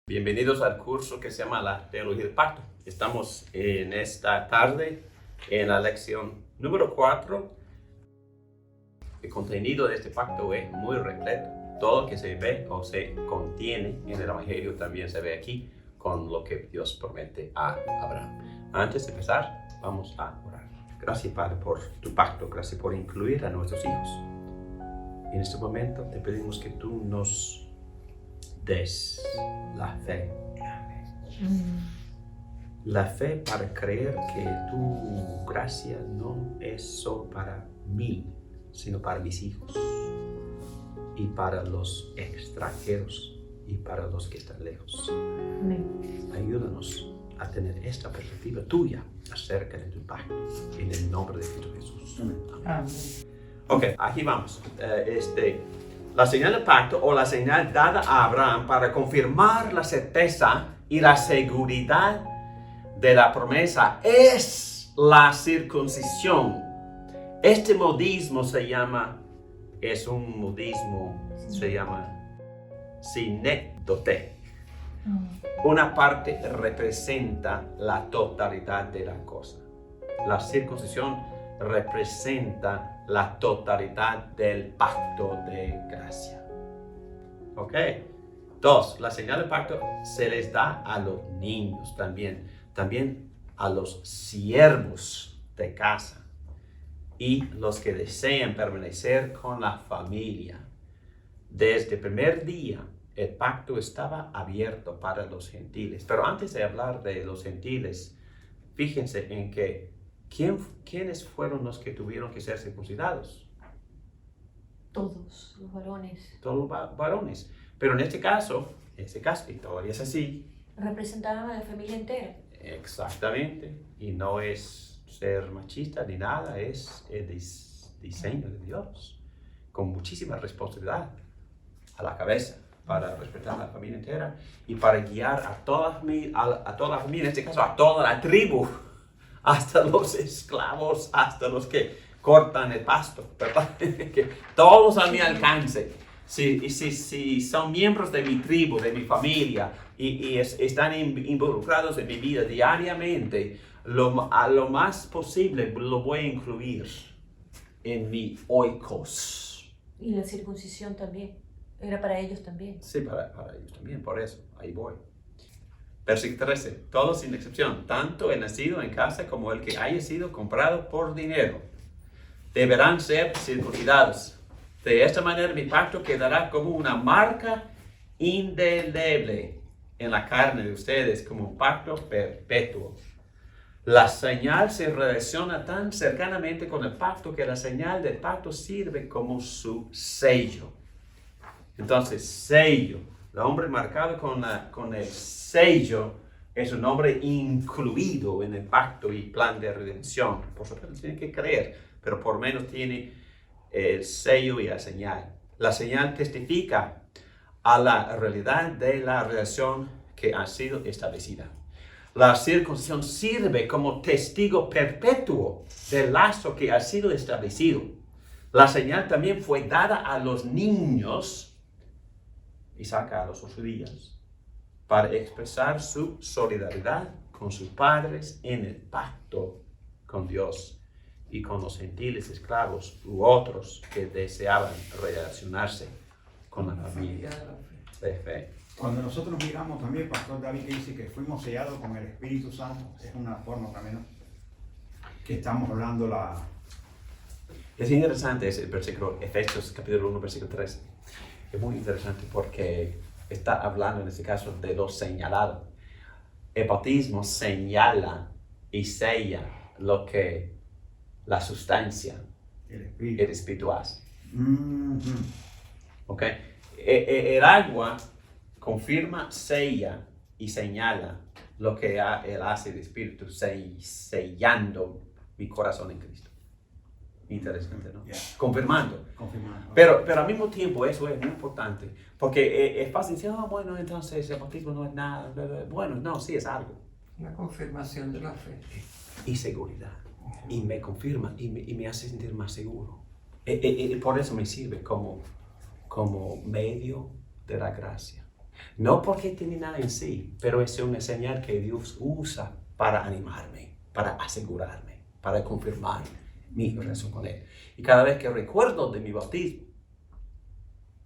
Bienvenidos al curso que se llama la Teología del Pacto. Estamos en esta tarde en la lección número 4. El contenido de este pacto es muy repleto. Todo lo que se ve o se contiene en el Evangelio también se ve aquí con lo que Dios promete a Abraham. Antes de empezar, vamos a orar. Gracias, Padre, por tu pacto. Gracias por incluir a nuestros hijos. En este momento te pedimos que tú nos des la fe. La fe para creer que tu gracia no es solo para mí, sino para mis hijos y para los extranjeros y para los que están lejos. Amén. Ayúdanos a tener esta perspectiva tuya acerca de tu pacto en el nombre de Cristo Jesús. Amén. Ok, aquí vamos. La señal del pacto o la señal dada a Abraham para confirmar la certeza y la seguridad de la promesa es la circuncisión. Este modismo se llama sinécdote. Una parte representa la totalidad de la cosa. La circuncisión representa la totalidad del pacto de gracia. Ok. 2. La señal del pacto se les da a los niños también a los siervos de casa y los que desean permanecer con la familia. Desde el primer día, el pacto estaba abierto para los gentiles. Pero antes de hablar de los gentiles, fíjense en que ¿quiénes fueron los que tuvieron que ser circuncidados? Todos los varones. Todos los varones. Pero en este caso, y todavía es así. Representaban a la familia entera. Exactamente. Y no es ser machista ni nada, es el diseño de Dios. Con muchísima responsabilidad a la cabeza para respetar a la familia entera y para guiar a toda la familia, en este caso a toda la tribu. Hasta los esclavos, hasta los que cortan el pasto, ¿verdad? Que todos a mi alcance. Si son miembros de mi tribu, de mi familia, y están involucrados en mi vida diariamente, a lo más posible lo voy a incluir en mi oikos. Y la circuncisión también. Era para ellos también. Sí, para ellos también, por eso, ahí voy. Versículo 13, todos sin excepción, tanto el nacido en casa como el que haya sido comprado por dinero, deberán ser circuncidados. De esta manera mi pacto quedará como una marca indeleble en la carne de ustedes, como un pacto perpetuo. La señal se relaciona tan cercanamente con el pacto que la señal del pacto sirve como su sello. Entonces, sello. El hombre marcado con el sello es un hombre incluido en el pacto y plan de redención. Por supuesto, tiene que creer, pero por lo menos tiene el sello y la señal. La señal testifica a la realidad de la relación que ha sido establecida. La circuncisión sirve como testigo perpetuo del lazo que ha sido establecido. La señal también fue dada a los niños y saca a los 8 días para expresar su solidaridad con sus padres en el pacto con Dios y con los gentiles esclavos u otros que deseaban relacionarse con la familia de fe. Cuando nosotros miramos también, Pastor David, que dice que fuimos sellados con el Espíritu Santo, es una forma también, ¿no?, que estamos hablando Es interesante ese versículo, Efesios capítulo 1, versículo 13. Es muy interesante porque está hablando en este caso de lo señalado. El bautismo señala y sella lo que la sustancia, el espíritu hace. ¿Ok? El agua confirma, sella y señala lo que él hace el espíritu, sellando mi corazón en Cristo. Interesante, ¿no? Yeah. Confirmando. Confirmando. Pero al mismo tiempo eso es muy importante, porque es fácil decir, bueno, entonces el bautismo no es nada. Bla, bla. Bueno, no, sí es algo. La confirmación de la fe. Y seguridad. Y me confirma y me hace sentir más seguro. Por eso me sirve como medio de la gracia. No porque tiene nada en sí, pero es una señal que Dios usa para animarme, para asegurarme, para confirmar mi relación con Él. Y cada vez que recuerdo de mi bautismo,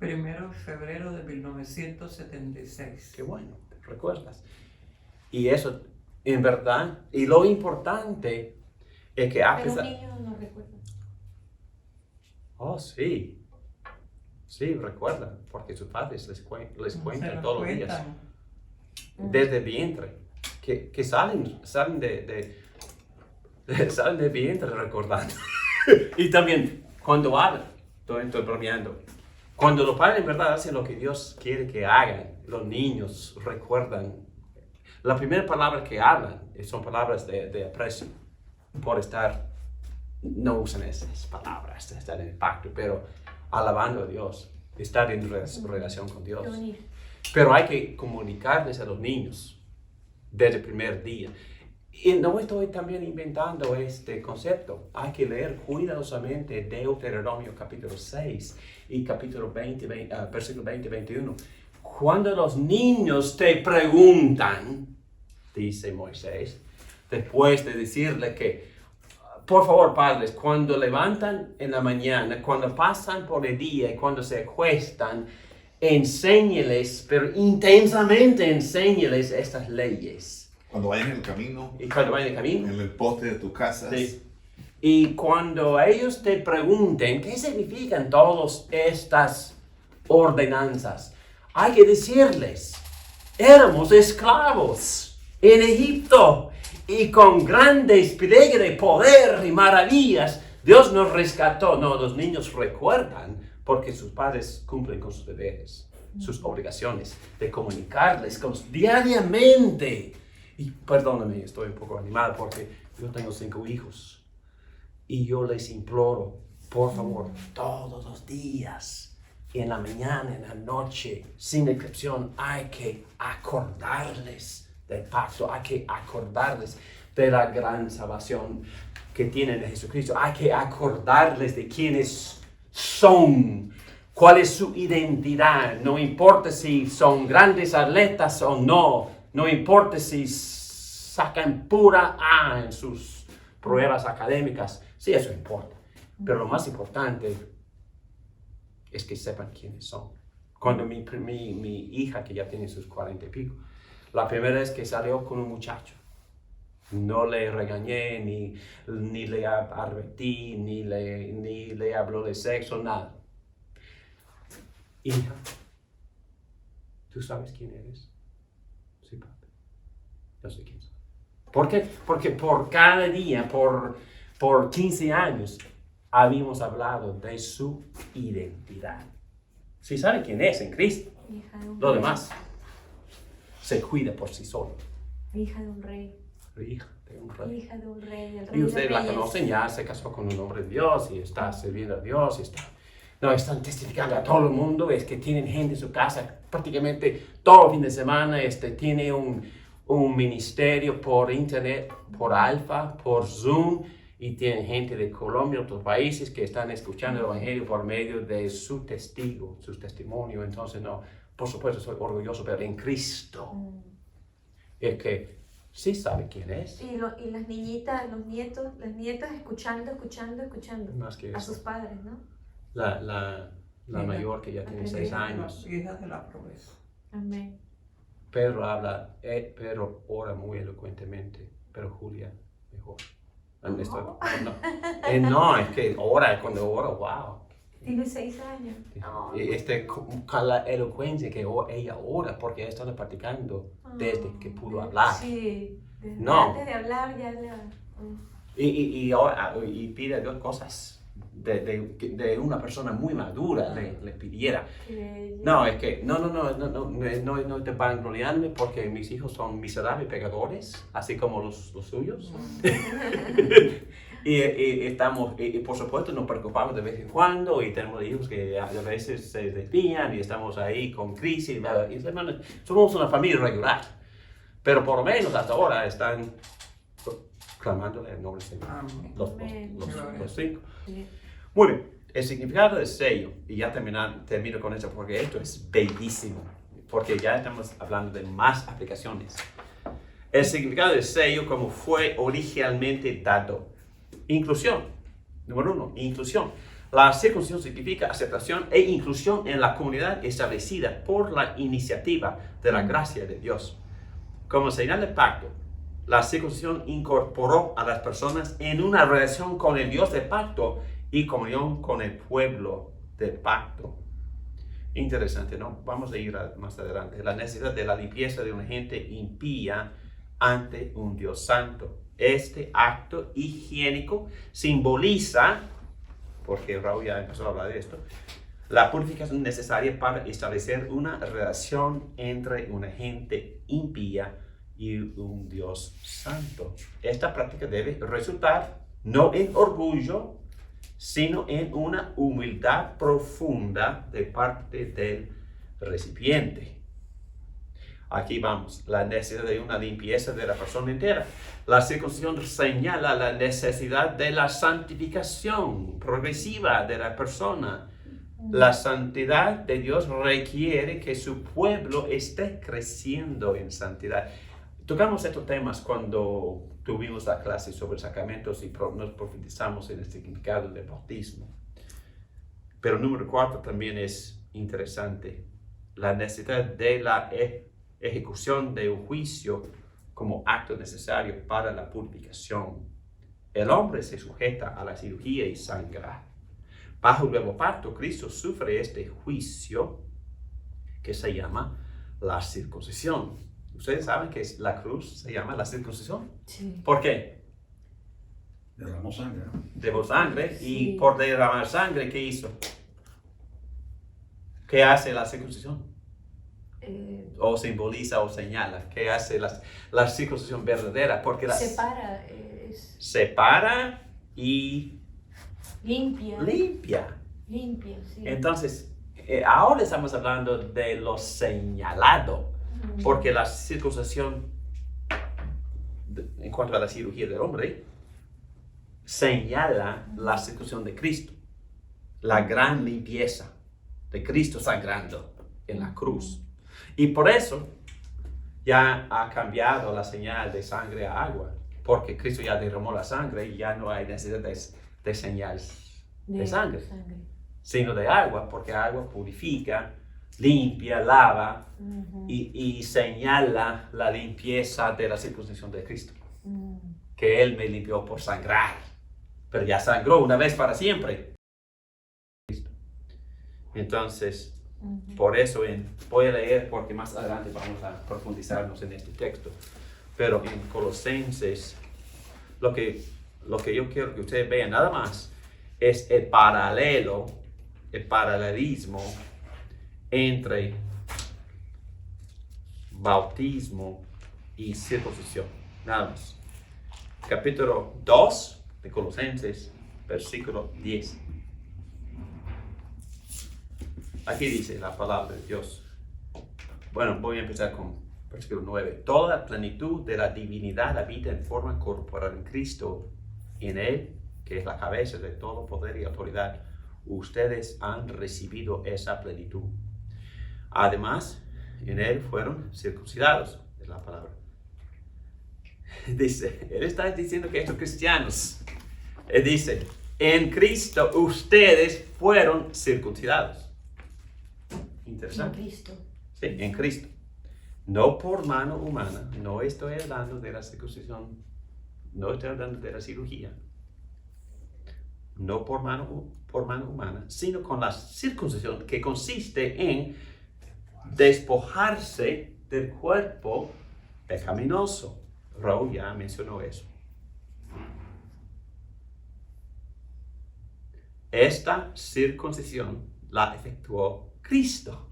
1 de febrero de 1976. qué bueno, te recuerdas. Y eso, en verdad, y lo importante es que a Pero un pesar... niño no recuerda. Oh, sí. Sí, recuerdan, porque sus padres les Se cuentan lo todos los días. cuentan. Desde vientre, que salen salen de vientre recordando. Y también cuando hablan, estoy bromeando. Cuando los padres en verdad hacen lo que Dios quiere que hagan, los niños recuerdan. La primera palabra que hablan son palabras de aprecio por estar, no usan esas palabras, estar en el pacto, pero alabando a Dios, estar en relación con Dios. Qué bonito. Pero hay que comunicarles a los niños desde el primer día. Y no estoy también inventando este concepto. Hay que leer cuidadosamente Deuteronomio capítulo 6 y capítulo 20, versículo 20 21. Cuando los niños te preguntan, dice Moisés, después de decirle que, por favor, padres, cuando levantan en la mañana, cuando pasan por el día y cuando se acuestan, enséñeles, pero intensamente enséñeles estas leyes. Cuando vayan en el camino, Y cuando vayan en camino. en el poste de tu casa, Sí. Y cuando ellos te pregunten qué significan todas estas ordenanzas, hay que decirles, éramos esclavos en Egipto y con grandes despliegue de poder y maravillas, Dios nos rescató. No, los niños recuerdan porque sus padres cumplen con sus deberes, sus obligaciones de comunicarles diariamente. Y perdóname, estoy un poco animado porque yo tengo 5 hijos y yo les imploro, por favor, todos los días, en la mañana, en la noche, sin excepción, hay que acordarles del pacto, hay que acordarles de la gran salvación que tienen en Jesucristo, hay que acordarles de quiénes son, cuál es su identidad, no importa si son grandes atletas o no, no importa si sacan pura A en sus pruebas académicas, sí, eso importa. Pero lo más importante es que sepan quiénes son. Cuando mi hija, que ya tiene sus 40 y pico, la primera vez que salió con un muchacho, no le regañé, ni le advertí, ni le habló de sexo, nada. Hija, ¿tú sabes quién eres? Sí, papi. Yo sé quién soy. ¿Por qué? Porque por cada día, por 15 años, habíamos hablado de su identidad. Sí sabe quién es en Cristo. Hija de un Lo rey. demás se cuida por sí solo. Hija de un rey. Hija de un rey. Hija de un rey. El rey Y de ustedes la reyes. conocen, ya se casó con un hombre de Dios y está sirviendo a Dios y están testificando a todo el mundo. Es que tienen gente en su casa prácticamente todo el fin de semana. Tiene un ministerio por internet, por Alfa, por Zoom, y tienen gente de Colombia, otros países que están escuchando el Evangelio por medio de su testimonio. Entonces, no, por supuesto soy orgulloso, pero en Cristo es que sí sabe quién es. Y las niñitas, los nietos, las nietas escuchando. Más que A eso. sus padres, ¿no? La mayor, que ya tiene 6 años. Hija de la promesa. Amén. Pedro habla, Pedro ora muy elocuentemente, pero Julia mejor. No, es que ora, cuando ora, wow. Tiene 6 años. Oh, Con la elocuencia que ella ora, porque ella está practicando desde que pudo hablar. Sí, desde No. antes de hablar ya le... Y pide a Dios cosas de una persona muy madura le pidiera. No, es que, no te van gloriarme porque mis hijos son miserables pecadores, así como los suyos. y estamos, y por supuesto nos preocupamos de vez en cuando y tenemos hijos que a veces se desvían y estamos ahí con crisis. Y somos una familia regular, pero por lo menos hasta ahora están clamándole el nombre del Señor. Amén. Los 5. Sí. Muy bien, el significado del sello, y ya termino con eso porque esto es bellísimo, porque ya estamos hablando de más aplicaciones. El significado del sello como fue originalmente dado. Inclusión. Número 1, inclusión. La circuncisión significa aceptación e inclusión en la comunidad establecida por la iniciativa de la gracia de Dios. Como señal de pacto, la circuncisión incorporó a las personas en una relación con el Dios del pacto y comunión con el pueblo del pacto. Interesante, ¿no? Vamos a ir más adelante. La necesidad de la limpieza de una gente impía ante un Dios santo. Este acto higiénico simboliza, porque Raúl ya empezó a hablar de esto, la purificación necesaria para establecer una relación entre una gente impía y un Dios santo. Esta práctica debe resultar no en orgullo, sino en una humildad profunda de parte del recipiente. Aquí vamos, la necesidad de una limpieza de la persona entera. La circuncisión señala la necesidad de la santificación progresiva de la persona. La santidad de Dios requiere que su pueblo esté creciendo en santidad. Tocamos estos temas cuando tuvimos la clase sobre sacramentos y nos profundizamos en el significado del bautismo. Pero número 4 también es interesante. La necesidad de la ejecución de un juicio como acto necesario para la purificación. El hombre se sujeta a la cirugía y sangra. Bajo el nuevo pacto, Cristo sufre este juicio que se llama la circuncisión. ¿Ustedes saben que la cruz se llama la circuncisión? Sí. ¿Por qué? Derramó sangre, ¿no? Derramó sangre y Sí. por derramar sangre, ¿qué hizo? ¿Qué hace la circuncisión? O simboliza o señala. ¿Qué hace la circuncisión verdadera? Porque Separa, separa y limpia. limpia. Limpia, sí. Entonces, ahora estamos hablando de lo señalado. Porque la circuncisión, en cuanto a la cirugía del hombre, señala la circuncisión de Cristo. La gran limpieza de Cristo sangrando en la cruz. Y por eso ya ha cambiado la señal de sangre a agua. Porque Cristo ya derramó la sangre y ya no hay necesidad de señal de sangre, sino de agua, porque agua purifica, limpia, lava y señala la limpieza de la circuncisión de Cristo. Que Él me limpió por sangrar, pero ya sangró una vez para siempre. Entonces, por eso voy a leer, porque más adelante vamos a profundizarnos en este texto. Pero en Colosenses, lo que yo quiero que ustedes vean nada más es el paralelismo entre bautismo y circuncisión. Nada más. Capítulo 2 de Colosenses, versículo 10. Aquí dice la palabra de Dios. Bueno, voy a empezar con versículo 9. Toda la plenitud de la divinidad habita en forma corporal en Cristo. En Él, que es la cabeza de todo poder y autoridad, ustedes han recibido esa plenitud. Además, en Él fueron circuncidados, es la palabra. Dice, Él está diciendo que estos cristianos, Él dice, en Cristo ustedes fueron circuncidados. Interesante. En Cristo. Sí, en Cristo. No por mano humana, no estoy hablando de la circuncisión, no estoy hablando de la cirugía. No por mano humana, sino con la circuncisión que consiste en despojarse del cuerpo pecaminoso. Raúl ya mencionó eso. esta circuncisión la efectuó Cristo.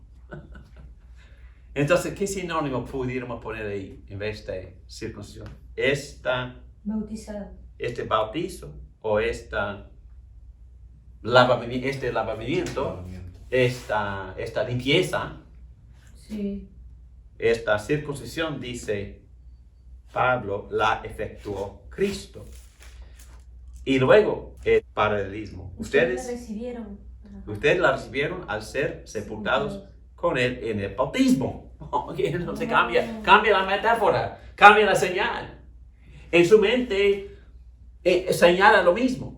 Entonces, ¿qué sinónimo pudiéramos poner ahí en vez de circuncisión? Bautizado. Este bautizo o este lavamiento, esta limpieza, Sí. esta circuncisión, dice Pablo, la efectuó Cristo. Y luego el paralelismo. Ustedes la recibieron. Ajá. Ustedes la recibieron al ser sepultados con él en el bautismo. Entonces cambia la metáfora, cambia la señal. En su mente señala lo mismo.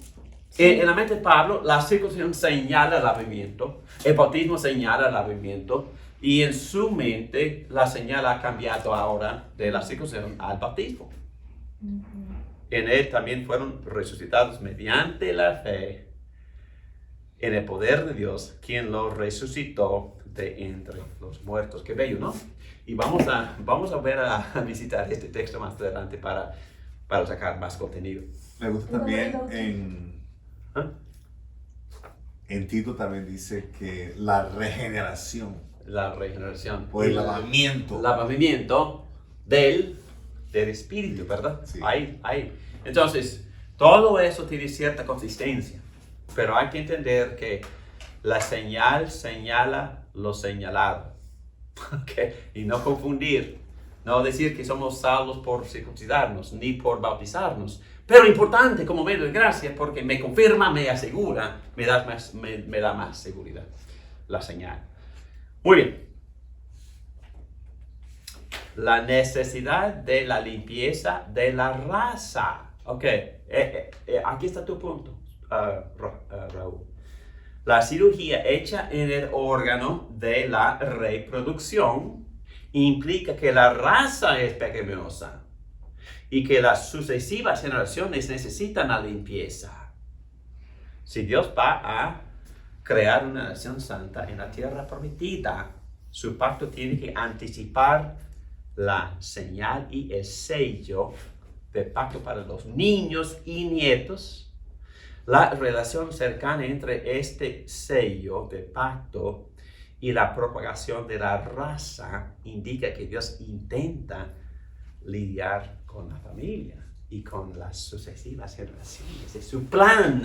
Sí. En la mente de Pablo, la circuncisión señala el lavamiento, el bautismo señala el lavamiento, y en su mente la señal ha cambiado ahora de la circuncisión al bautismo. En él también fueron resucitados mediante la fe en el poder de Dios, quien los resucitó de entre los muertos. Qué bello, ¿no? Y vamos a visitar este texto más adelante para sacar más contenido. Me gusta también en Tito también dice que la regeneración La regeneración. o el lavamiento. Lavamiento del espíritu, ¿verdad? Sí. Ahí. Entonces, todo eso tiene cierta consistencia, pero hay que entender que la señal señala lo señalado. ¿Okay? Y no confundir, no decir que somos salvos por circuncidarnos, ni por bautizarnos. Pero importante como medio de gracia, porque me confirma, me asegura, me da más seguridad. La señal. Muy bien. La necesidad de la limpieza de la raza. Ok, aquí está tu punto, Raúl. La cirugía hecha en el órgano de la reproducción implica que la raza es pecaminosa y que las sucesivas generaciones necesitan la limpieza. Si Dios va a crear una nación santa en la tierra prometida, su pacto tiene que anticipar la señal y el sello del pacto para los niños y nietos. La relación cercana entre este sello de pacto y la propagación de la raza indica que Dios intenta lidiar con la familia y con las sucesivas generaciones. Es su plan.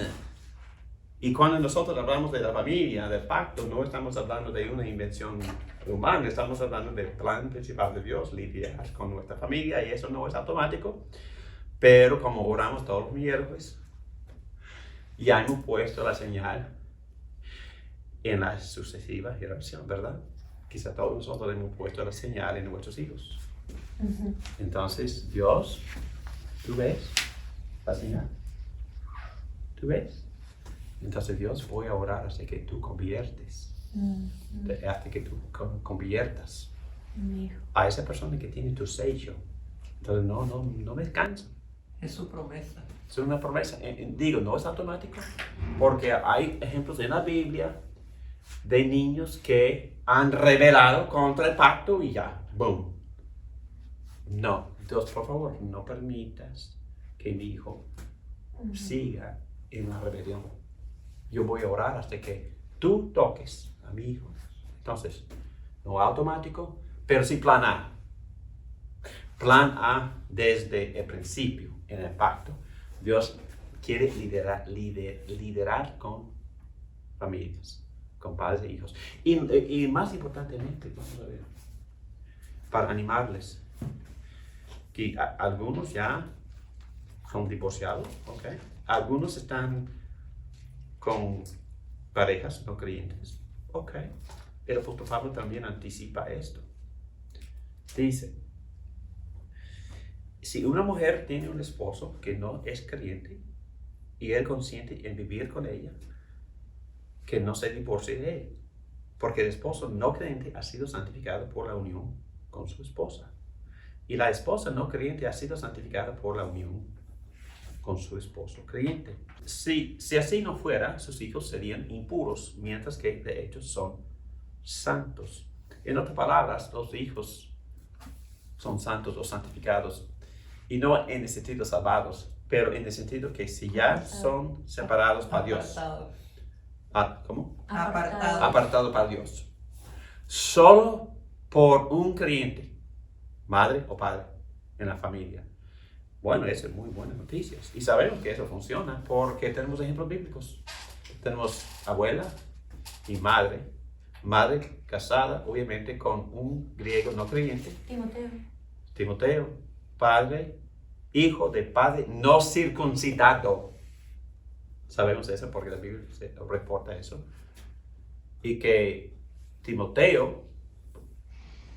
Y cuando nosotros hablamos de la familia, del pacto, no estamos hablando de una invención humana, estamos hablando del plan principal de Dios, lidiar con nuestra familia, y eso no es automático. Pero como oramos todos los miércoles, ya hemos puesto la señal en la sucesiva generación, ¿verdad? Quizá todos nosotros hemos puesto la señal en nuestros hijos. Entonces, Dios, ¿tú ves la señal? ¿Tú ves? Entonces, Dios, voy a orar hasta que tú conviertes, hasta que tú conviertas a esa persona que tiene tu sello. Entonces, no me descansa. Es su promesa. Es una promesa. Digo, no es automático, porque hay ejemplos en la Biblia de niños que han rebelado contra el pacto y ya, boom. No, Dios, por favor, no permitas que mi hijo siga en la rebelión. Yo voy a orar hasta que tú toques a mi hijo. Entonces, no automático, pero sí plan A. Plan A desde el principio en el pacto. Dios quiere liderar con familias, con padres e hijos. Y más importantemente, vamos a ver, para animarles, que algunos ya son divorciados, ¿ok? Algunos están con parejas no creyentes, ¿ok? El apóstol Pablo también anticipa esto. Dice, si una mujer tiene un esposo que no es creyente y él consiente en vivir con ella, que no se divorcie de él, porque el esposo no creyente ha sido santificado por la unión con su esposa, y la esposa no creyente ha sido santificada por la unión con su esposo creyente. Si así no fuera, sus hijos serían impuros, mientras que de hecho son santos. En otras palabras, los hijos son santos o santificados, y no en el sentido salvados, pero en el sentido que si ya son separados para Dios, Apartados. ¿Cómo? Apartado. Apartado para Dios. Solo por un creyente, madre o padre, en la familia. Bueno, eso es muy buenas noticias. Y sabemos que eso funciona porque tenemos ejemplos bíblicos. Tenemos abuela y madre. Madre casada, obviamente, con un griego no creyente. Timoteo. Padre, hijo de padre no circuncidado. Sabemos eso porque la Biblia se reporta eso. Y que Timoteo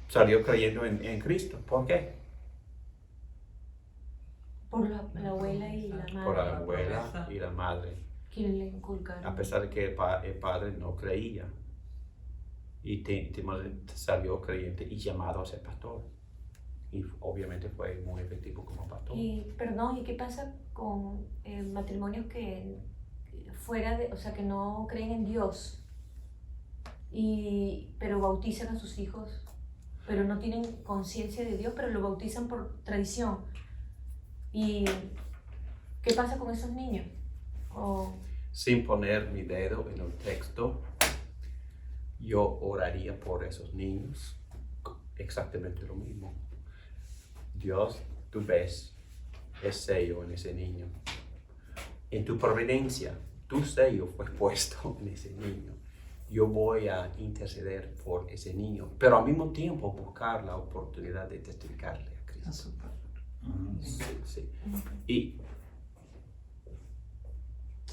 salió creyendo en Cristo. ¿Por qué? Por la abuela y la madre. Por la abuela y la madre. Quienes le inculcaron. A pesar de que el padre no creía. Y Timoteo salió creyente y llamado a ser pastor. Y obviamente fue muy efectivo como pastor. ¿Y qué pasa con matrimonios que que no creen en Dios, pero bautizan a sus hijos, pero no tienen conciencia de Dios, pero lo bautizan por tradición? ¿Y qué pasa con esos niños? Sin poner mi dedo en el texto, yo oraría por esos niños exactamente lo mismo. Dios, tú ves el sello en ese niño. En tu providencia, tu sello fue puesto en ese niño. Yo voy a interceder por ese niño, pero al mismo tiempo buscar la oportunidad de testificarle a Cristo. A su padre. Sí. Y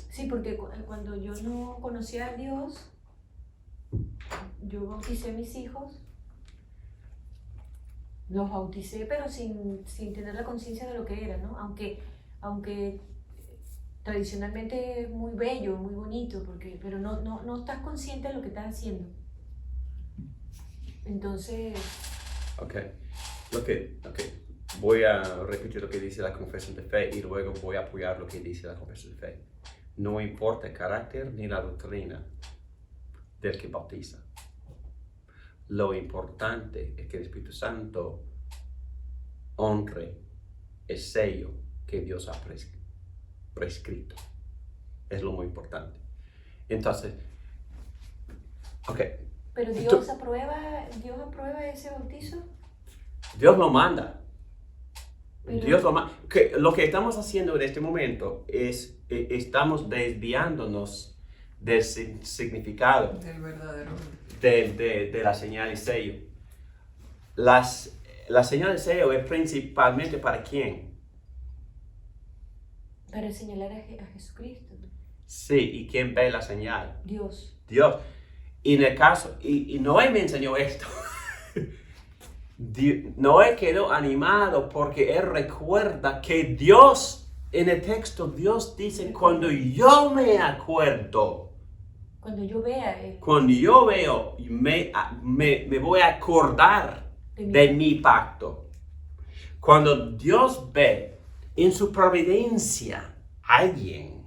Sí, porque cuando yo no conocía a Dios, yo bauticé a mis hijos. Los bauticé, pero sin tener la conciencia de lo que era, ¿no? Aunque tradicionalmente es muy bello, muy bonito, pero no estás consciente de lo que estás haciendo. Entonces... Ok. Voy a repetir lo que dice la confesión de fe y luego voy a apoyar lo que dice la confesión de fe. No importa el carácter ni la doctrina del que bautiza. Lo importante es que el Espíritu Santo honre el sello que Dios ha prescrito. Es lo muy importante. Entonces, ¿Pero Dios aprueba ese bautizo? Dios lo manda. Pero... Dios lo manda. Lo que estamos haciendo en este momento es, estamos desviándonos del significado Del verdadero. de la señal y sello. La señal de sello es principalmente ¿para quién? Para señalar a Jesucristo. Sí, ¿y quién ve la señal? Dios. Dios. Y en el caso, y Noé me enseñó esto. Noé quedó animado porque él recuerda que Dios, en el texto, Dios dice, cuando yo me acuerdo. Cuando yo vea. Cuando yo veo, me voy a acordar de mi pacto. Cuando Dios ve en su providencia a alguien,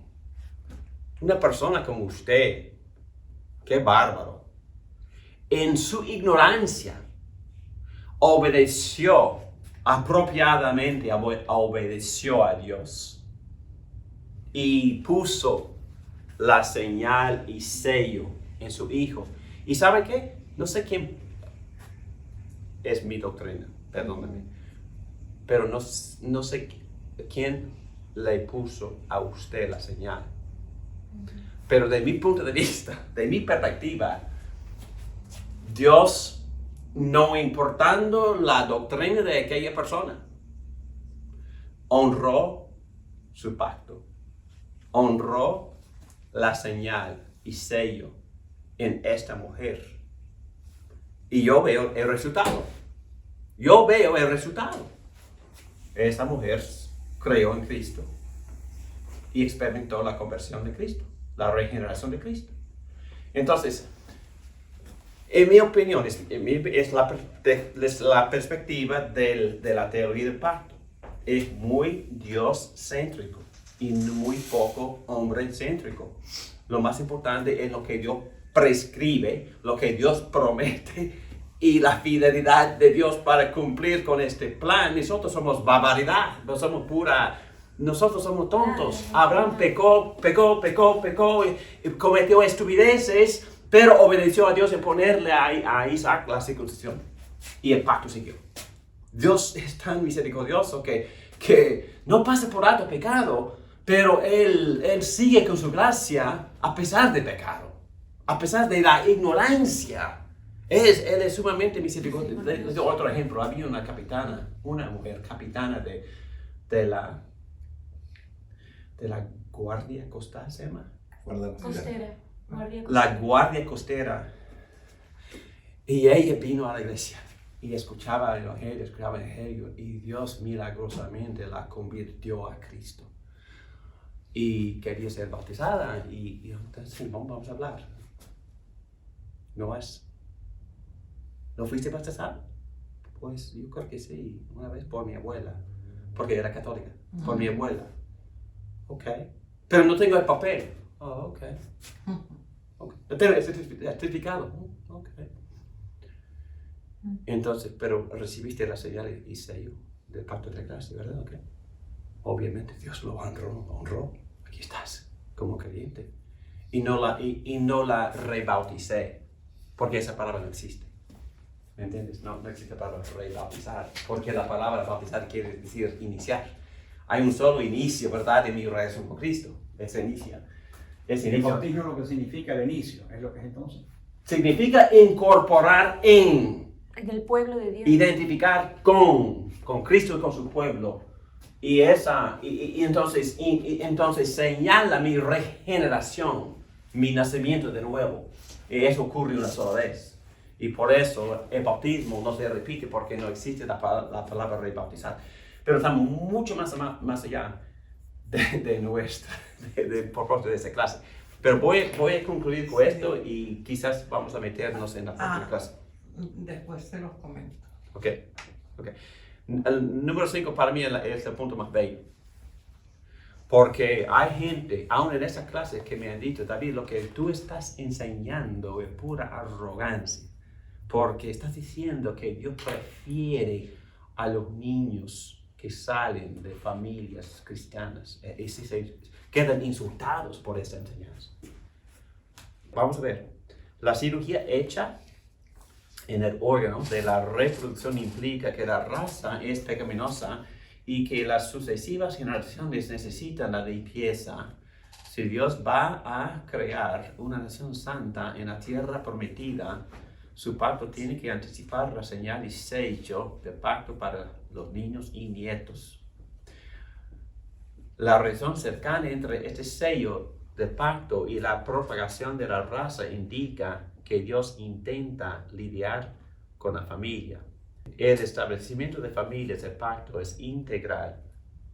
una persona como usted, qué bárbaro, en su ignorancia, obedeció apropiadamente, obedeció a Dios y puso la señal y sello en su hijo. ¿Y sabe qué? No sé quién es mi doctrina, perdóname, pero no sé quién le puso a usted la señal. Pero de mi punto de vista, de mi perspectiva, Dios, no importando la doctrina de aquella persona, honró su pacto, honró la señal y sello en esta mujer. Y yo veo el resultado. Esa mujer creyó en Cristo y experimentó la conversión de Cristo, la regeneración de Cristo. Entonces, en mi opinión, es la perspectiva de la teoría del pacto. Es muy Dios-céntrico y muy poco hombre-céntrico. Lo más importante es lo que Dios prescribe, lo que Dios promete y la fidelidad de Dios para cumplir con este plan. Nosotros somos barbaridad, no somos pura nosotros somos tontos. Abraham pecó, y cometió estupideces, pero obedeció a Dios en ponerle a Isaac la circuncisión. Y el pacto siguió. Dios es tan misericordioso que no pasa por alto pecado, pero Él sigue con su gracia a pesar del pecado, a pesar de la ignorancia. Él es sumamente misericordioso. Les doy otro ejemplo. Había una mujer capitana de la Guardia Costera, ¿se llama? Costera. La Guardia Costera. Y ella vino a la iglesia y escuchaba el evangelio, y Dios milagrosamente la convirtió a Cristo. Y quería ser bautizada, y entonces vamos a hablar. ¿No fuiste bautizada? Pues yo creo que sí, una vez por mi abuela, porque era católica, por mi abuela. Ok. Pero no tengo el papel. Oh, ok. No tengo el certificado. Ok. Entonces, pero recibiste la señal y sello del pacto de gracia, ¿verdad? Okay. Obviamente Dios lo honró. Aquí estás, como creyente. Y no la rebauticé, porque esa palabra no existe. ¿Me entiendes? No existe la palabra rebautizar, porque la palabra bautizar quiere decir iniciar. Hay un solo inicio, ¿verdad?, de mi relación con Cristo. Ese inicio. El bautismo lo que significa el inicio, ¿es lo que es entonces? Significa incorporar en el pueblo de Dios. Identificar con Cristo y con su pueblo. Y entonces señala mi regeneración, mi nacimiento de nuevo. Y eso ocurre una sola vez. Y por eso el bautismo no se repite, porque no existe la palabra rebautizar. Pero estamos mucho más allá del propósito de esta clase. Pero voy a concluir con esto, y quizás vamos a meternos en la próxima clase. Después te los comento. Ok. El número 5 para mí es el punto más bello. Porque hay gente, aún en esa clase, que me han dicho: David, lo que tú estás enseñando es pura arrogancia. Porque estás diciendo que Dios prefiere a los niños que salen de familias cristianas. Y se quedan insultados por esta enseñanza. Vamos a ver. La cirugía hecha en el órgano de la reproducción implica que la raza es pecaminosa y que las sucesivas generaciones necesitan la limpieza. Si Dios va a crear una nación santa en la tierra prometida, su pacto tiene que anticipar la señal y sello del pacto para los niños y nietos. La relación cercana entre este sello del pacto y la propagación de la raza indica que Dios intenta lidiar con la familia. El establecimiento de familias del pacto es integral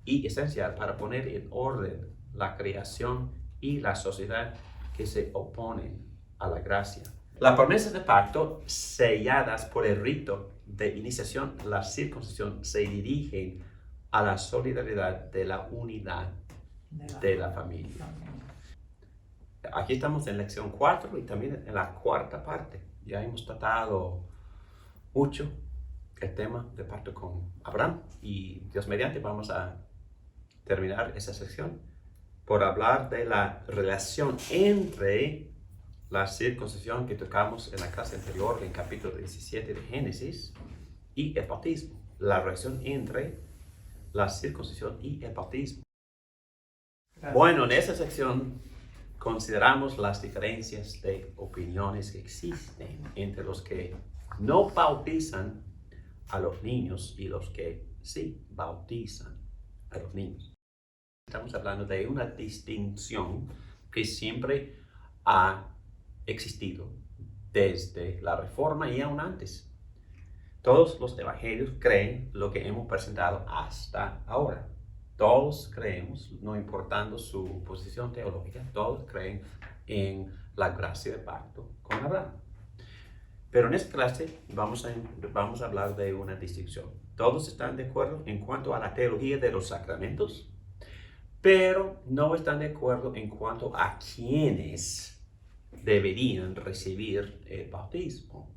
y esencial para poner en orden la creación y la sociedad que se oponen a la gracia. Las promesas del pacto, selladas por el rito de iniciación, la circuncisión, se dirigen a la solidaridad de la unidad de la familia. Aquí estamos en lección 4 y también en la cuarta parte. Ya hemos tratado mucho el tema del pacto con Abraham, y Dios mediante vamos a terminar esa sección por hablar de la relación entre la circuncisión que tocamos en la clase anterior, en capítulo 17 de Génesis, y el bautismo. La relación entre la circuncisión y el bautismo. Gracias. Bueno, en esa sección consideramos las diferencias de opiniones que existen entre los que no bautizan a los niños y los que sí bautizan a los niños. Estamos hablando de una distinción que siempre ha existido desde la Reforma y aún antes. Todos los evangelios creen lo que hemos presentado hasta ahora. Todos creemos, no importando su posición teológica, todos creen en la gracia del pacto con Abraham. Pero en esta clase vamos a hablar de una distinción. Todos están de acuerdo en cuanto a la teología de los sacramentos, pero no están de acuerdo en cuanto a quiénes deberían recibir el bautismo.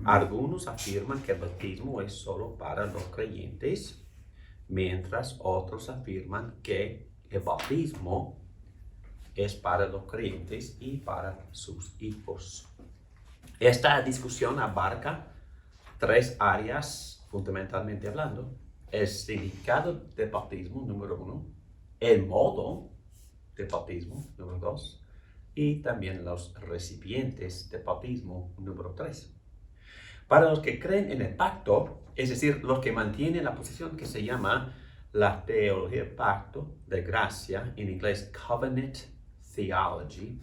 Algunos afirman que el bautismo es solo para los creyentes, mientras otros afirman que el bautismo es para los creyentes y para sus hijos. Esta discusión abarca 3 áreas, fundamentalmente hablando: el significado del bautismo, número 1, el modo del bautismo, número 2, y también los recipientes del bautismo, número 3. Para los que creen en el pacto, es decir, los que mantienen la posición que se llama la teología del pacto de gracia, en inglés Covenant Theology,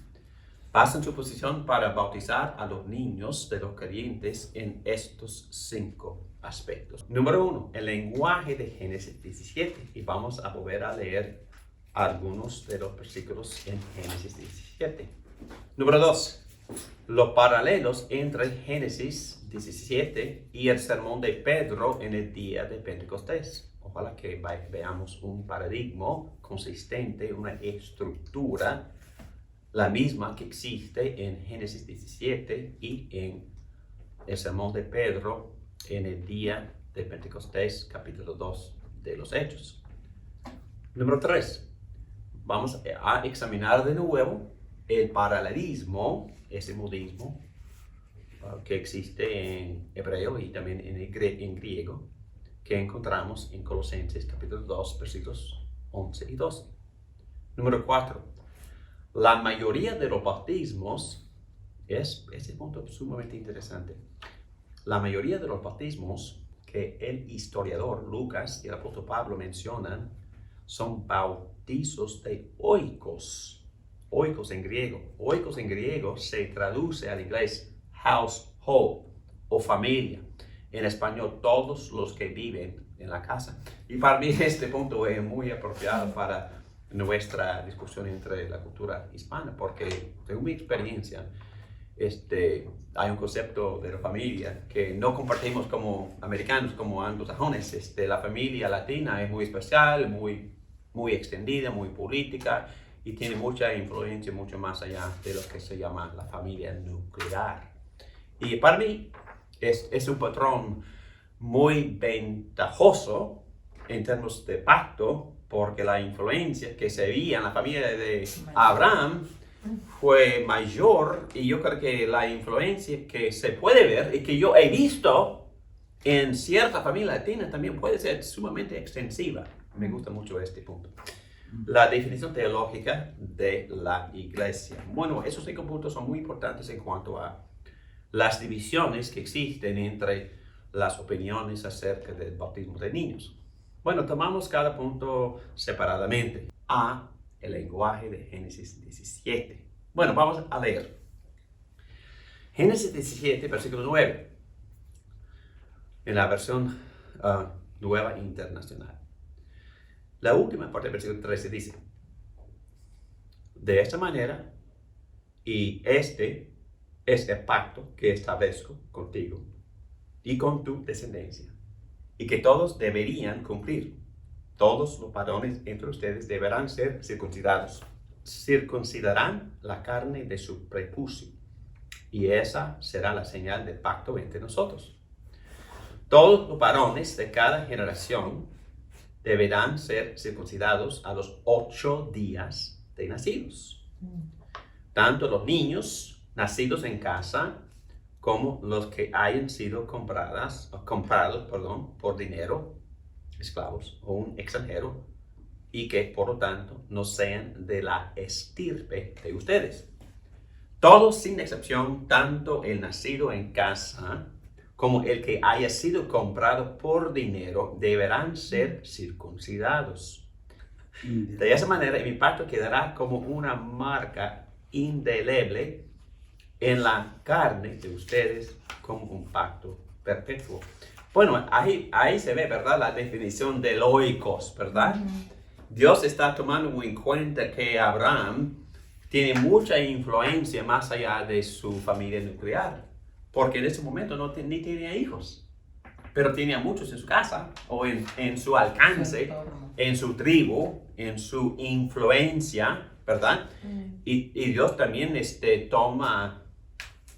basan su posición para bautizar a los niños de los creyentes en estos 5 aspectos. Número 1, el lenguaje de Génesis 17, y vamos a volver a leer algunos de los versículos en Génesis 17. Número 2, los paralelos entre Génesis 17 y el sermón de Pedro en el día de Pentecostés. Ojalá que veamos un paradigma consistente, una estructura, la misma que existe en Génesis 17 y en el sermón de Pedro en el día de Pentecostés, capítulo 2 de los Hechos. Número 3, vamos a examinar de nuevo el paralelismo, ese modismo que existe en hebreo y también en griego, que encontramos en Colosenses capítulo 2, versículos 11 y 12. Número 4, la mayoría de los bautismos, ese punto sumamente interesante, la mayoría de los bautismos que el historiador Lucas y el apóstol Pablo mencionan son bautizos de oikos. Oikos en griego. Oikos en griego se traduce al inglés household o familia. En español, todos los que viven en la casa. Y para mí este punto es muy apropiado para nuestra discusión entre la cultura hispana, porque según mi experiencia, hay un concepto de la familia que no compartimos como americanos, como anglosajones. La familia latina es muy especial, muy extendida, muy política y tiene mucha influencia, mucho más allá de lo que se llama la familia nuclear. Y para mí es un patrón muy ventajoso en términos de pacto, porque la influencia que se veía en la familia de Abraham fue mayor, y yo creo que la influencia que se puede ver y que yo he visto en cierta familia latina también puede ser sumamente extensiva. Me gusta mucho este punto. La definición teológica de la iglesia. Bueno, esos 5 puntos son muy importantes en cuanto a las divisiones que existen entre las opiniones acerca del bautismo de niños. Bueno, tomamos cada punto separadamente. A, el lenguaje de Génesis 17. Bueno, vamos a leer. Génesis 17, versículo 9. En la versión nueva internacional. La última parte del versículo 13 dice: de esta manera, y este es el pacto que establezco contigo y con tu descendencia, y que todos deberían cumplir. Todos los varones entre ustedes deberán ser circuncidados. Circuncidarán la carne de su prepucio, y esa será la señal del pacto entre nosotros. Todos los varones de cada generación deberán ser circuncidados a los 8 días de nacidos. Tanto los niños nacidos en casa como los que hayan sido comprados por dinero, esclavos o un extranjero, y que por lo tanto no sean de la estirpe de ustedes. Todos sin excepción, tanto el nacido en casa como el que haya sido comprado por dinero, deberán ser circuncidados. De esa manera, mi pacto quedará como una marca indeleble en la carne de ustedes, como un pacto perpetuo. Bueno, ahí se ve, ¿verdad?, la definición de oikos, ¿verdad? Dios está tomando en cuenta que Abraham tiene mucha influencia más allá de su familia nuclear, porque en ese momento ni tenía hijos, pero tenía muchos en su casa, o en su alcance, en su tribu, en su influencia, ¿verdad? Y Dios también toma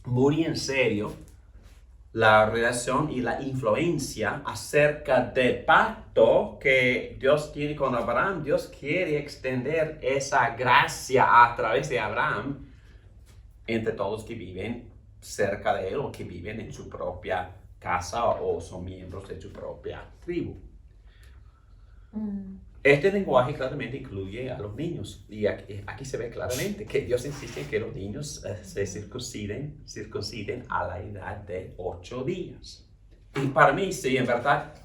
muy en serio la relación y la influencia acerca del pacto que Dios tiene con Abraham. Dios quiere extender esa gracia a través de Abraham entre todos los que viven cerca de él o que viven en su propia casa o son miembros de su propia tribu. Este lenguaje claramente incluye a los niños y aquí se ve claramente que Dios insiste en que los niños se circunciden a la edad de 8 días. Y para mí, sí, en verdad,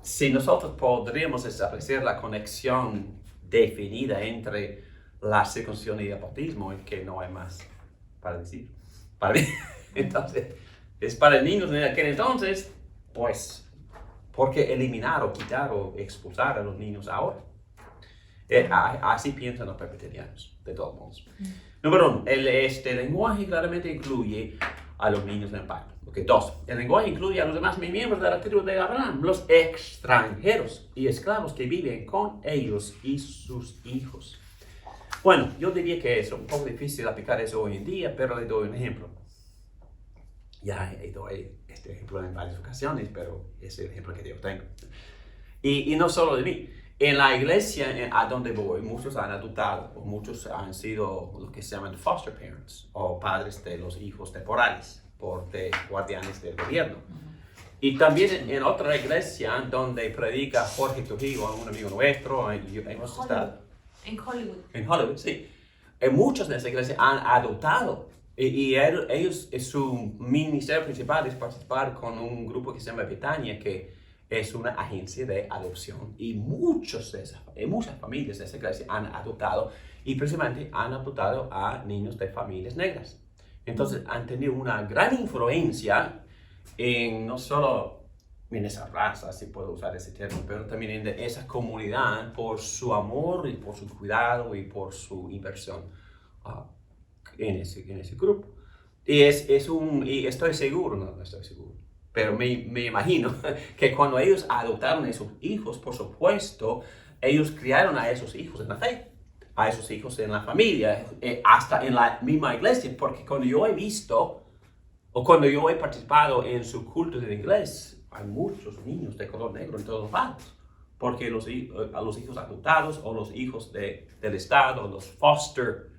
si nosotros podríamos establecer la conexión definida entre la circuncisión y el bautismo, es que no hay más para decir. Para mí, entonces, es para niños en aquel entonces, pues, ¿por qué eliminar o quitar o expulsar a los niños ahora? Así piensan los presbiterianos, de todos modos. Número 1, este lenguaje claramente incluye a los niños en el pacto. Okay, 2, el lenguaje incluye a los demás miembros de la tribu de Abraham, los extranjeros y esclavos que viven con ellos y sus hijos. Bueno, yo diría que es un poco difícil aplicar eso hoy en día, pero le doy un ejemplo. Ya doy este ejemplo en varias ocasiones, pero es el ejemplo que yo tengo. Y no solo de mí. En la iglesia a donde voy, muchos han adoptado, o muchos han sido lo que se llaman foster parents, o padres de los hijos temporales, de guardianes del gobierno. Y también en otra iglesia donde predica Jorge Trujillo, un amigo nuestro, hemos estado. En Hollywood. En Hollywood, sí. Muchos de esa iglesia han adoptado. Y ellos, su ministerio principal es participar con un grupo que se llama Betania, que es una agencia de adopción. Y muchas familias de esa iglesia han adoptado, y precisamente han adoptado a niños de familias negras. Entonces han tenido una gran influencia en no solo en esa raza, si puedo usar ese término, pero también en esa comunidad por su amor y por su cuidado y por su inversión en ese grupo. Y estoy seguro, no estoy seguro, pero me imagino que cuando ellos adoptaron a esos hijos, por supuesto, ellos criaron a esos hijos en la fe, a esos hijos en la familia, hasta en la misma iglesia, porque cuando yo he visto, o cuando yo he participado en su culto de inglés, hay muchos niños de color negro en todos lados, porque a los hijos adoptados o los hijos del Estado, los foster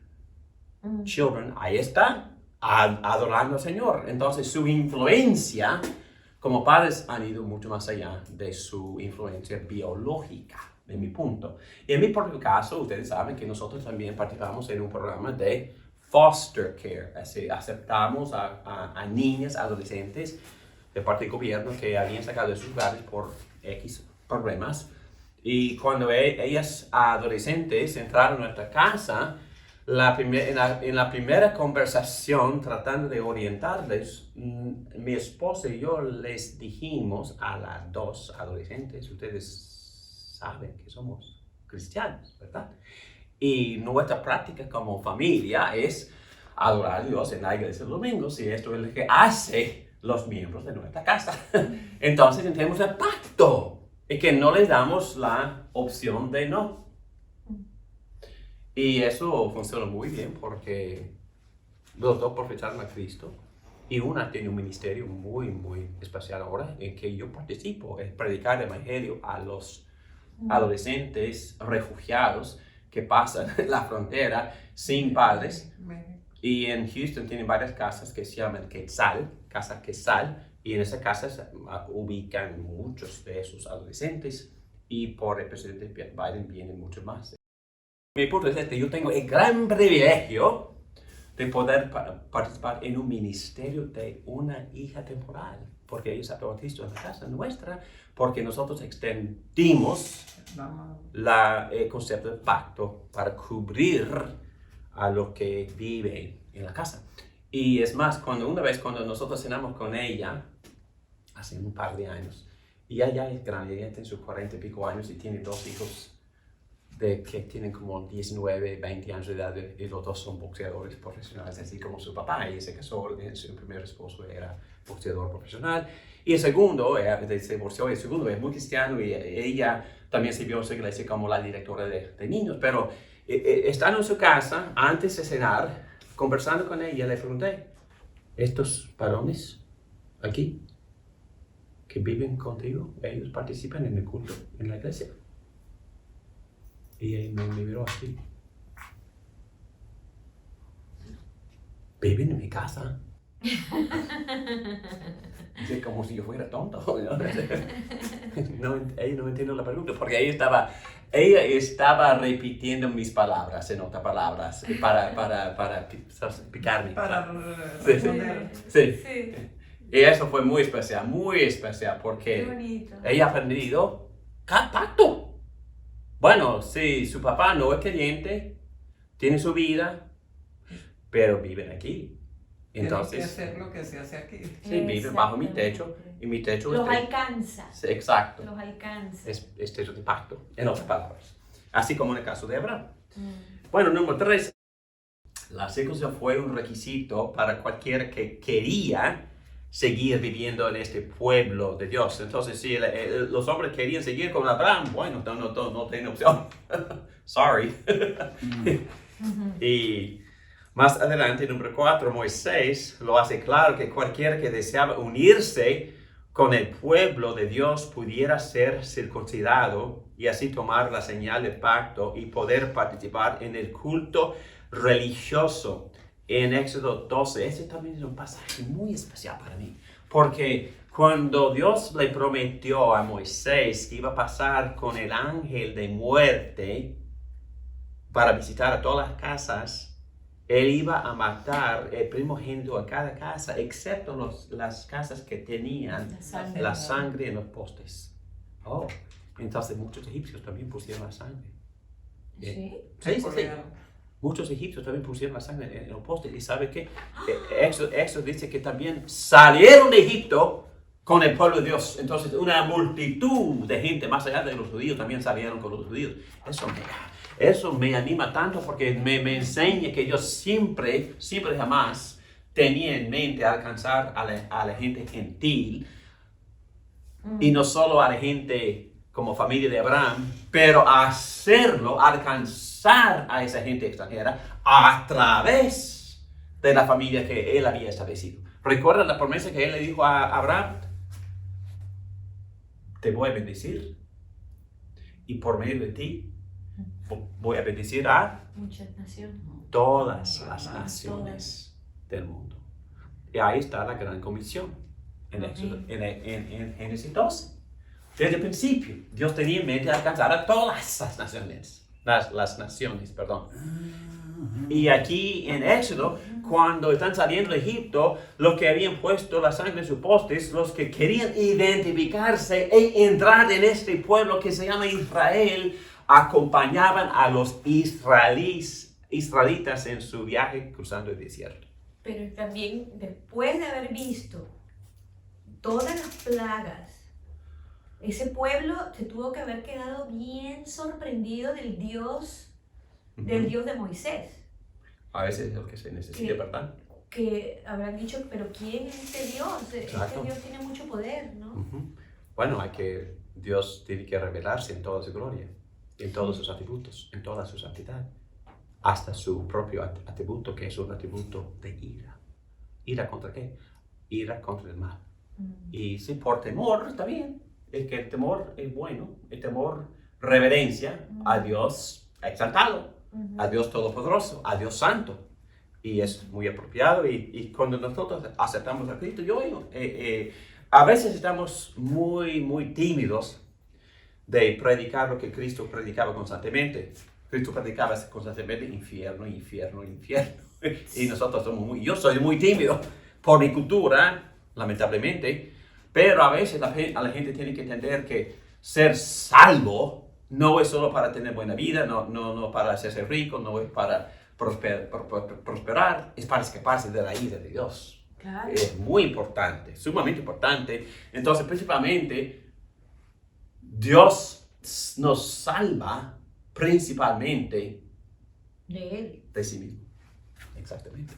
children, ahí están, adorando al Señor. Entonces su influencia como padres han ido mucho más allá de su influencia biológica, de mi punto. Y en mi propio caso, ustedes saben que nosotros también participamos en un programa de foster care. Así, aceptamos a niñas, adolescentes de parte del gobierno que habían sacado de sus hogares por X problemas. Y cuando ellas adolescentes entraron a nuestra casa, en la primera conversación, tratando de orientarles, mi esposa y yo les dijimos a las dos adolescentes, ustedes saben que somos cristianos, ¿verdad? Y nuestra práctica como familia es adorar a Dios en la iglesia los domingos, y esto es lo que hace los miembros de nuestra casa. Entonces tenemos el pacto, y que no les damos la opción de no. Y eso funciona muy bien porque los dos profesaron a Cristo, y una tiene un ministerio muy, muy especial ahora en que yo participo, es predicar el evangelio a los adolescentes refugiados que pasan la frontera sin padres. Y en Houston tienen varias casas que se llaman Casa Quetzal, y en esas casas ubican muchos de esos adolescentes, y por el presidente Biden vienen muchos más. Mi punto es yo tengo el gran privilegio de poder participar en un ministerio de una hija temporal, porque ella aceptó a Cristo en la casa nuestra, porque nosotros extendimos el concepto de pacto para cubrir a los que viven en la casa. Y es más, cuando nosotros cenamos con ella, hace un par de años, y ella es grande, ella tiene sus 40 y pico años y tiene 2 hijos que tienen como 19, 20 años de edad, y los dos son boxeadores profesionales, así como su papá. Y se casó, su primer esposo era boxeador profesional, y el segundo se divorció, y el segundo es muy cristiano, y ella también sirvió en su iglesia como la directora de niños. Pero estando en su casa, antes de cenar, conversando con ella, le pregunté, ¿estos varones aquí que viven contigo, ellos participan en el culto en la iglesia. Y él me miró así. Viven en mi casa. Dice, como si yo fuera tonto. Ella no entiende la pregunta, porque ella estaba repitiendo mis palabras en otras palabras para picarme. Para Sí. responder. Sí. Sí, Y eso fue muy especial, qué porque bonito. ella ha aprendido pacto. Bueno, sí, su papá no es creyente, tiene su vida, pero viven aquí. Tienes que Entonces, hacer lo que se hace aquí. sí, viven bajo mi techo, Exactamente. y mi techo Los es alcanza, sí, exacto, los alcanza. es techo de pacto, en otras palabras. Así como en el caso de Abraham. Mm. Bueno, número 3. La circuncisión fue un requisito para cualquiera que quería seguir viviendo en este pueblo de Dios. Entonces, si los hombres querían seguir con Abraham, bueno, no tienen opción. Sorry. Y más adelante, número 4, Moisés lo hace claro que cualquiera que deseaba unirse con el pueblo de Dios pudiera ser circuncidado y así tomar la señal del pacto y poder participar en el culto religioso. En Éxodo 12, ese también es un pasaje muy especial para mí, porque cuando Dios le prometió a Moisés que iba a pasar con el ángel de muerte para visitar a todas las casas, él iba a matar el primogénito a cada casa, excepto las casas que tenían la sangre en los postes. Oh, entonces muchos egipcios también pusieron la sangre. ¿Sí? Sí. Coreano. Muchos egipcios también pusieron la sangre en los postes. ¿Y sabe qué? Éxodo dice que también salieron de Egipto con el pueblo de Dios. Entonces una multitud de gente más allá de los judíos también salieron con los judíos. Eso me anima tanto porque me enseña que yo siempre jamás tenía en mente alcanzar a la gente gentil y no solo a la gente como familia de Abraham, pero hacerlo, alcanzar a esa gente extranjera a través de la familia que él había establecido. ¿Recuerda la promesa que él le dijo a Abraham? Te voy a bendecir y por medio de ti voy a bendecir a Muchas naciones. todas las naciones del mundo. Y ahí está la gran comisión en Génesis 12. Desde el principio, Dios tenía en mente alcanzar a todas las naciones. Las naciones, perdón. Y aquí en Éxodo, cuando están saliendo de Egipto, los que habían puesto la sangre en sus postes, los que querían identificarse e entrar en este pueblo que se llama Israel, acompañaban a los israelitas en su viaje cruzando el desierto. Pero también, después de haber visto todas las plagas, ese pueblo se tuvo que haber quedado bien sorprendido del Dios de Moisés. A veces es lo que se necesita, Sí. ¿verdad? Que habrán dicho, pero ¿quién es este Dios? Exacto. Este Dios tiene mucho poder, ¿no? Bueno, Dios tiene que revelarse en toda su gloria, en todos sus atributos, en toda su santidad, hasta su propio atributo, que es un atributo de ira. ¿Ira contra qué? Ira contra el mal. Y sí, por temor está bien. Es que el temor es bueno. El temor, reverencia a Dios exaltado, a Dios todopoderoso, a Dios santo. Y es muy apropiado. Y cuando nosotros aceptamos a Cristo, a veces estamos muy tímidos de predicar lo que Cristo predicaba constantemente. Cristo predicaba constantemente infierno. Y nosotros yo soy muy tímido por mi cultura, lamentablemente. Pero a veces la gente tiene que entender que ser salvo no es solo para tener buena vida, no para hacerse rico, no es para prosperar, es para escaparse de la ira de Dios. Claro. Es muy importante, sumamente importante. Entonces, principalmente, Dios nos salva principalmente De él. de sí mismo. Exactamente.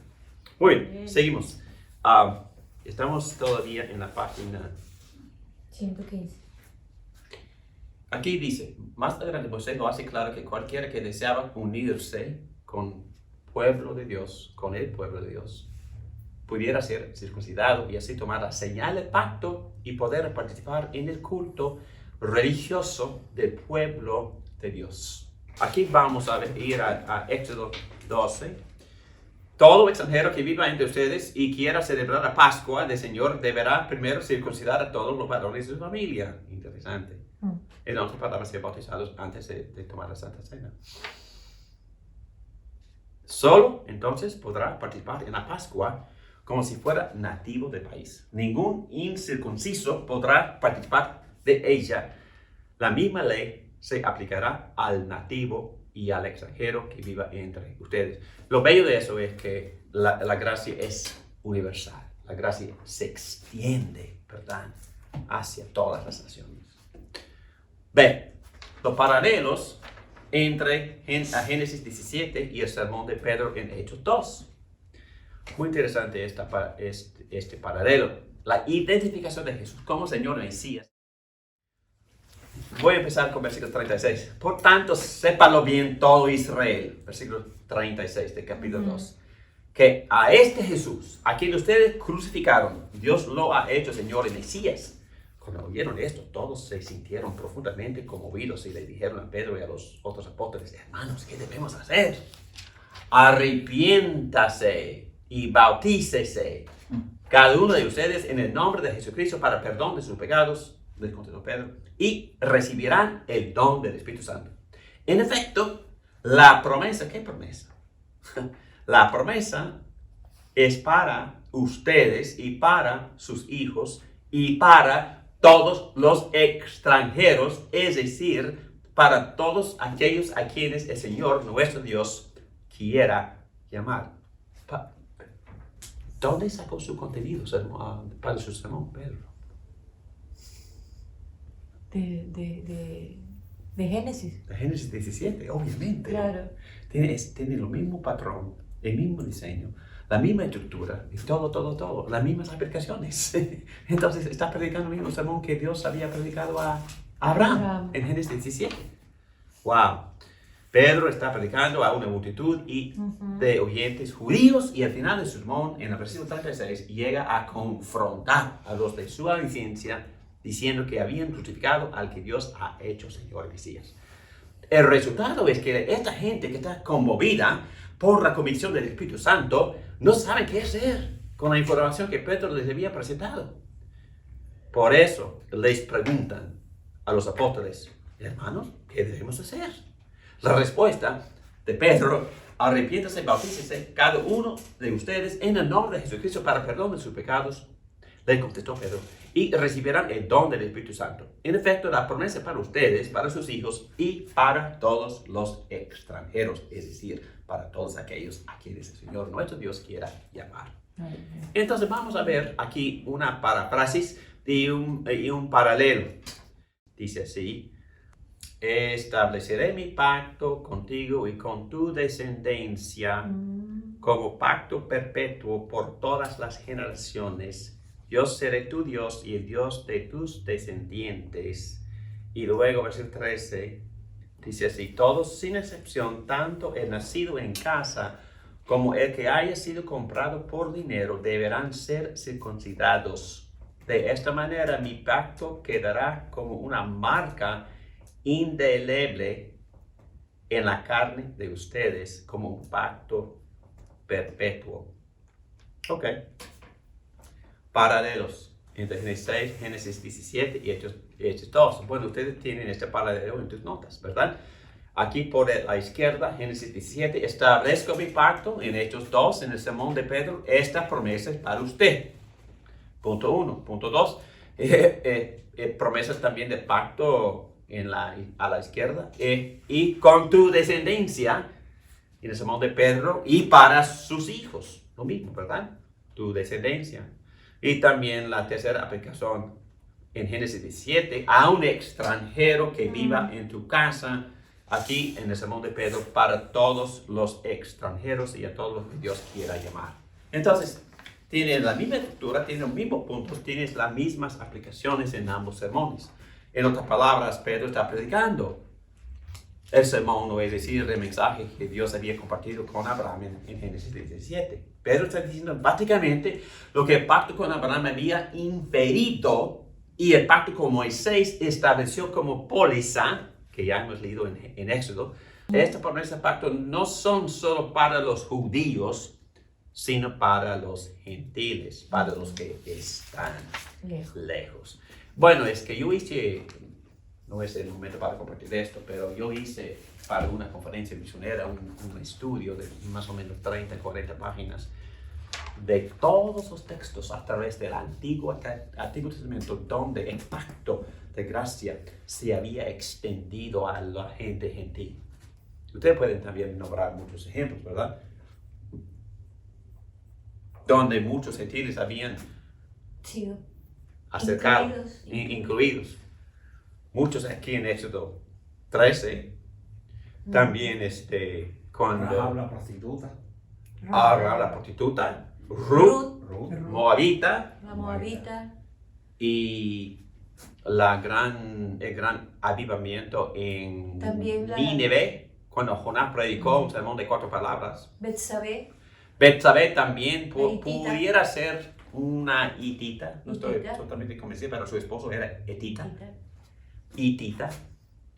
Muy bien, seguimos. Estamos todavía en la página. 115. Aquí dice, más adelante Moisés lo hace claro que cualquiera que deseaba unirse con el pueblo de Dios, pudiera ser circuncidado y así tomar la señal del pacto y poder participar en el culto religioso del pueblo de Dios. Aquí vamos a ir a Éxodo 12. Todo extranjero que viva entre ustedes y quiera celebrar la Pascua del Señor deberá primero circuncidar a todos los varones de su familia. Interesante. En otras palabras, ser bautizados antes de tomar la Santa Cena. Solo entonces podrá participar en la Pascua como si fuera nativo del país. Ningún incircunciso podrá participar de ella. La misma ley se aplicará al nativo y al extranjero que viva entre ustedes. Lo bello de eso es que la gracia es universal. La gracia se extiende, ¿verdad?, hacia todas las naciones. Ve, los paralelos entre Génesis 17 y el sermón de Pedro en Hechos 2. Muy interesante este paralelo. La identificación de Jesús como Señor Mesías. Voy a empezar con versículo 36. Por tanto, sépalo bien todo Israel. Versículo 36 de capítulo 2. Que a este Jesús, a quien ustedes crucificaron, Dios lo ha hecho Señor y Mesías. Cuando oyeron esto, todos se sintieron profundamente conmovidos y le dijeron a Pedro y a los otros apóstoles: hermanos, ¿qué debemos hacer? Arrepiéntase y bautícese cada uno de ustedes en el nombre de Jesucristo para perdón de sus pecados, les contestó Pedro, y recibirán el don del Espíritu Santo. En efecto, la promesa, ¿qué promesa? La promesa es para ustedes y para sus hijos y para todos los extranjeros, es decir, para todos aquellos a quienes el Señor nuestro Dios quiera llamar. ¿Dónde sacó su contenido para su sermón, Pedro? De Génesis. De Génesis 17, obviamente. Claro. Tiene el mismo patrón, el mismo diseño, la misma estructura, y todo, las mismas aplicaciones. Entonces está predicando el mismo sermón que Dios había predicado a Abraham en Génesis 17. ¡Wow! Pedro está predicando a una multitud de oyentes judíos y al final del sermón, en el versículo 36, llega a confrontar a los de su audiencia diciendo que habían crucificado al que Dios ha hecho Señor y Mesías. El resultado es que esta gente que está conmovida por la convicción del Espíritu Santo no sabe qué hacer con la información que Pedro les había presentado. Por eso les preguntan a los apóstoles: hermanos, ¿qué debemos hacer? La respuesta de Pedro: arrepiéntase, bautícese cada uno de ustedes en el nombre de Jesucristo para perdón de sus pecados. Le contestó Pedro: y recibirán el don del Espíritu Santo. En efecto, la promesa para ustedes, para sus hijos y para todos los extranjeros, es decir, para todos aquellos a quienes el Señor nuestro Dios quiera llamar. Entonces vamos a ver aquí una paráfrasis y un paralelo. Dice así: estableceré mi pacto contigo y con tu descendencia como pacto perpetuo por todas las generaciones. Yo seré tu Dios y el Dios de tus descendientes. Y luego, versículo 13, dice así: todos sin excepción, tanto el nacido en casa como el que haya sido comprado por dinero, deberán ser circuncidados. De esta manera mi pacto quedará como una marca indeleble en la carne de ustedes, como un pacto perpetuo. Ok. Paralelos entre Génesis 17 y Hechos 2. Bueno, ustedes tienen este paralelo en tus notas, ¿verdad? Aquí por la izquierda, Génesis 17, establezco mi pacto. En Hechos 2, en el sermón de Pedro, esta promesa es para usted. Punto 1. Punto 2, promesas también de pacto a la izquierda. Y con tu descendencia, en el sermón de Pedro, y para sus hijos. Lo mismo, ¿verdad? Tu descendencia. Y también la tercera aplicación en Génesis 17, a un extranjero que viva en tu casa, aquí en el sermón de Pedro, para todos los extranjeros y a todos los que Dios quiera llamar. Entonces, tiene la misma estructura, tiene los mismos puntos, tienes las mismas aplicaciones en ambos sermones. En otras palabras, Pedro está predicando: el sermón, o es decir, el mensaje que Dios había compartido con Abraham en Génesis 17. Pedro está diciendo básicamente lo que el pacto con Abraham había inferido y el pacto con Moisés estableció como póliza, que ya hemos leído en Éxodo. Esta promesa de pacto no son solo para los judíos, sino para los gentiles, para los que están lejos. Bueno, es que yo hice, no es el momento para compartir esto, pero yo hice para una conferencia misionera un estudio de más o menos 30, 40 páginas de todos los textos a través del Antiguo Testamento donde el pacto de gracia se había extendido a la gente gentil. Ustedes pueden también nombrar muchos ejemplos, ¿verdad? Donde muchos gentiles habían Sí, acercado, incluidos. Muchos aquí en Éxodo 13, también cuando Rahab la prostituta. Rahab la prostituta, Ruth, Ruth. Moabita, la moabita, y el gran avivamiento en También Nínive, cuando Jonás predicó un sermón de 4 palabras. Betsabé, Betsabé también La hitita. pudiera ser una hitita, no estoy Hitita. totalmente convencido, pero su esposo era hitita.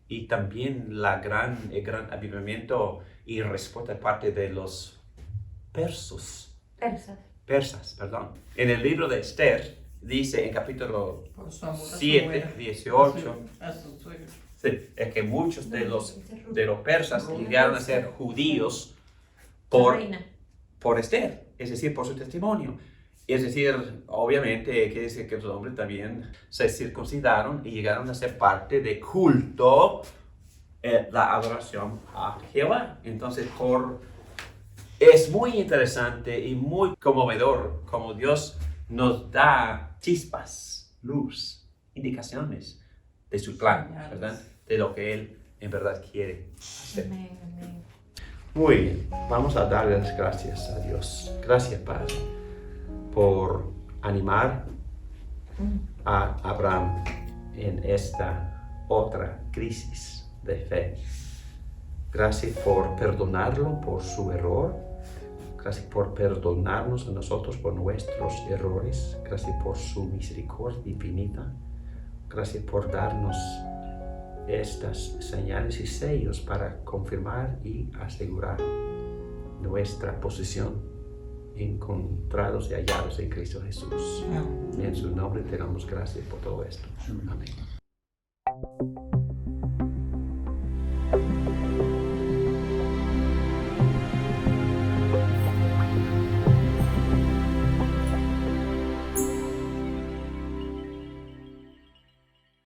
Y también el gran avivamiento y respuesta de parte de los persas. En el libro de Esther dice en capítulo Por su amor a su 7, nuera, 18, a su suegro. sí, es que muchos de los Ruth. persas Ruth. llegaron a ser judíos la reina. por Esther, es decir, por su testimonio. Es decir, obviamente, quiere decir que los hombres también se circuncidaron y llegaron a ser parte de culto, la adoración a Jehová. Entonces, es muy interesante y muy conmovedor como Dios nos da chispas, luz, indicaciones de su plan, ¿verdad? De lo que Él en verdad quiere hacer. Amén, amén. Muy bien, vamos a darle las gracias a Dios. Gracias, Padre, por animar a Abraham en esta otra crisis de fe. Gracias por perdonarlo por su error. Gracias por perdonarnos a nosotros por nuestros errores. Gracias por su misericordia infinita. Gracias por darnos estas señales y sellos para confirmar y asegurar nuestra posición encontrados y hallados en Cristo Jesús. En su nombre te damos gracias por todo esto. Amén.